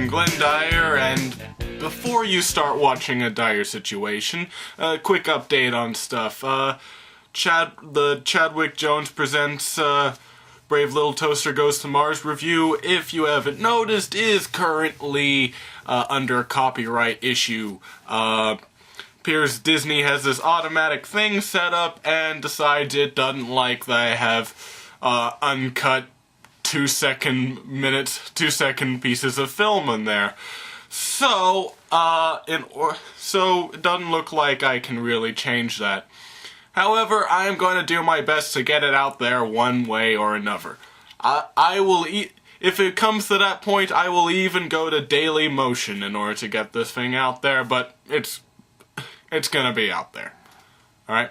I'm Glenn Dyer, and before you start watching a Dyer-Situation, a quick update on stuff. The Chadwick Jones Presents Brave Little Toaster Goes to Mars review, if you haven't noticed, is currently under copyright issue. Appears Disney has this automatic thing set up and decides it doesn't like that I have uncut 2-second pieces of film in there. So, so it doesn't look like I can really change that. However, I am going to do my best to get it out there one way or another. I will if it comes to that point, I will even go to Daily Motion in order to get this thing out there, but it's gonna be out there. Alright?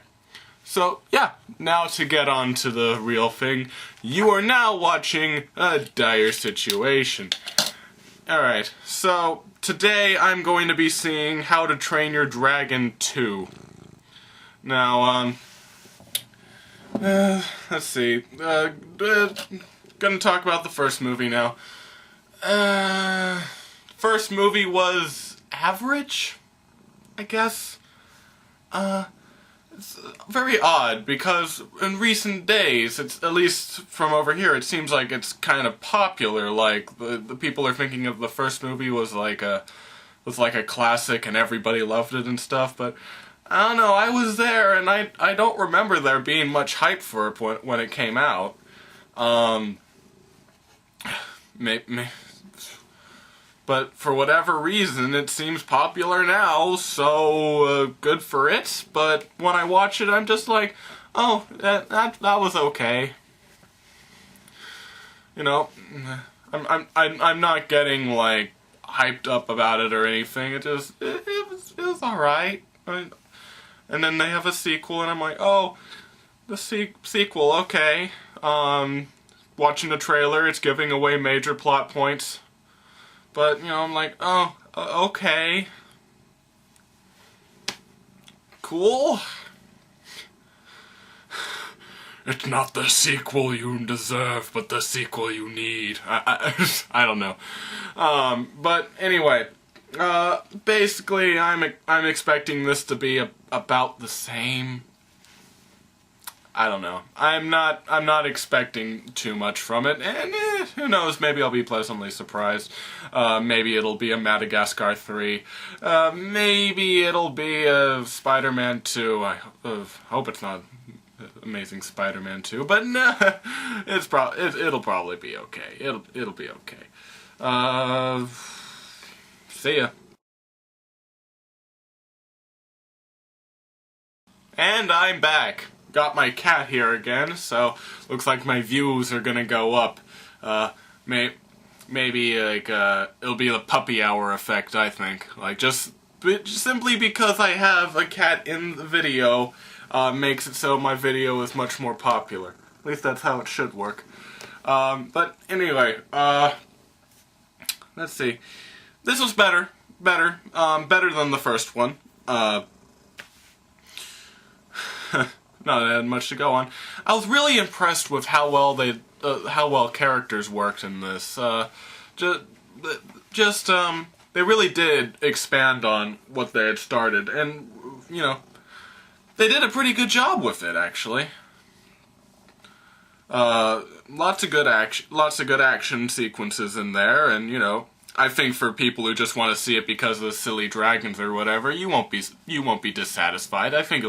So, yeah, now to get on to the real thing. You are now watching a Dyer-Situation. Alright, so today I'm going to be seeing How to Train Your Dragon 2. Now, let's see. Gonna talk about the first movie now. First movie was average, I guess. It's very odd, because in recent days, it's, at least from over here, it seems like it's kind of popular. Like, the people are thinking of the first movie was like a classic and everybody loved it and stuff, but I don't know, I was there and I don't remember there being much hype for it when it came out. But for whatever reason, it seems popular now, so good for it. But when I watch it, I'm just like, oh, that was okay. You know, I'm not getting like hyped up about it or anything. It was all right. And then they have a sequel, and I'm like, oh, the sequel, okay. Watching the trailer, it's giving away major plot points. But, you know, I'm like, oh, okay. Cool. It's not the sequel you deserve, but the sequel you need. I don't know. But anyway, basically, I'm expecting this to be about the same. I don't know. I'm not expecting too much from it, and who knows, maybe I'll be pleasantly surprised. Maybe it'll be a Madagascar 3. Maybe it'll be a Spider-Man 2. I hope it's not Amazing Spider-Man 2, but no, it'll probably be okay. It'll be okay. See ya. And I'm back. Got my cat here again, so looks like my views are gonna go up. Maybe like it'll be the puppy hour effect, I think. Like just simply because I have a cat in the video makes it so my video is much more popular. At least that's how it should work. But anyway, let's see. This was better than the first one. Not had much to go on. I was really impressed with how well characters worked in this. They really did expand on what they had started, and you know, they did a pretty good job with it actually. Lots of good action sequences in there, and you know, I think for people who just want to see it because of the silly dragons or whatever, you won't be dissatisfied. I think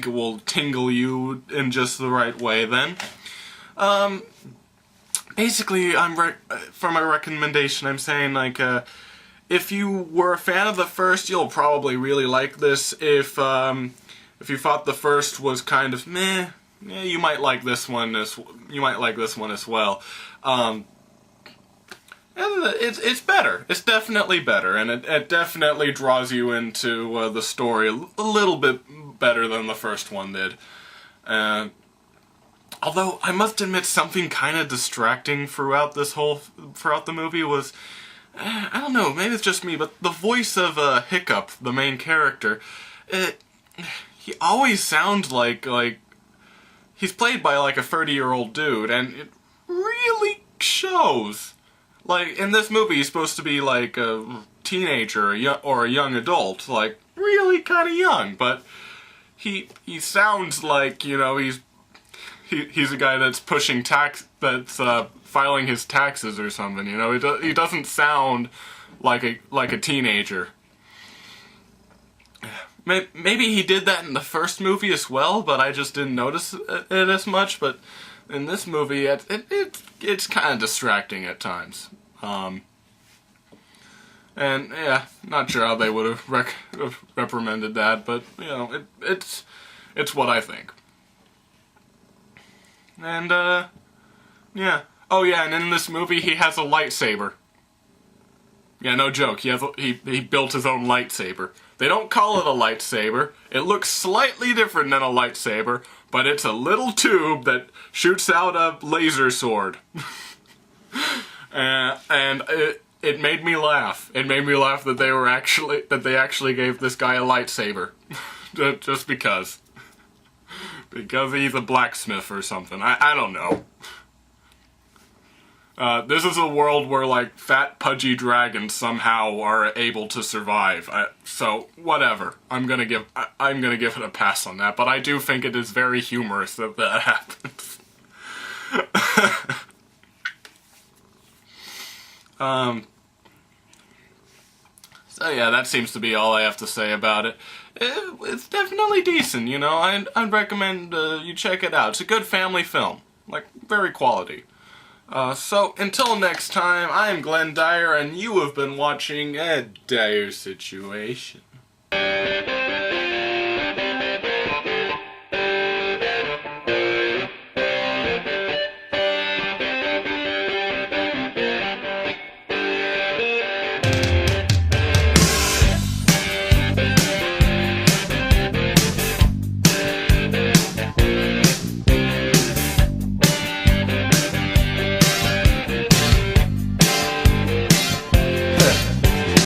it will tingle you in just the right way then. Basically, for my recommendation, I'm saying, like, if you were a fan of the first, you'll probably really like this. If you thought the first was kind of meh, yeah, you might like this one as well. It's better. It's definitely better, and it definitely draws you into the story a little bit better than the first one did. Although I must admit, something kind of distracting throughout the movie was, I don't know, maybe it's just me, but the voice of Hiccup, the main character, he always sounds like he's played by like a 30-year-old dude, and it really shows. Like, in this movie, he's supposed to be like a teenager or a young adult, like really kind of young, but he sounds like, you know, he's a guy that's pushing that's filing his taxes or something. You know, he doesn't sound like a teenager. Maybe he did that in the first movie as well, but I just didn't notice it as much. But in this movie, it's kind of distracting at times. And yeah, not sure how they would have reprimanded that, but you know, it's what I think. And yeah. Oh yeah, and in this movie he has a lightsaber. Yeah, no joke. He built his own lightsaber. They don't call it a lightsaber. It looks slightly different than a lightsaber, but it's a little tube that shoots out a laser sword. And it made me laugh. It made me laugh that they actually gave this guy a lightsaber, just because. Because he's a blacksmith or something. I don't know. This is a world where, like, fat, pudgy dragons somehow are able to survive. So, whatever. I'm gonna give it a pass on that, but I do think it is very humorous that happens. So yeah, that seems to be all I have to say about it. It's definitely decent, you know. I'd recommend you check it out. It's a good family film. Like, very quality. So, until next time, I am Glenn Dyer, and you have been watching a Dyer-Situation.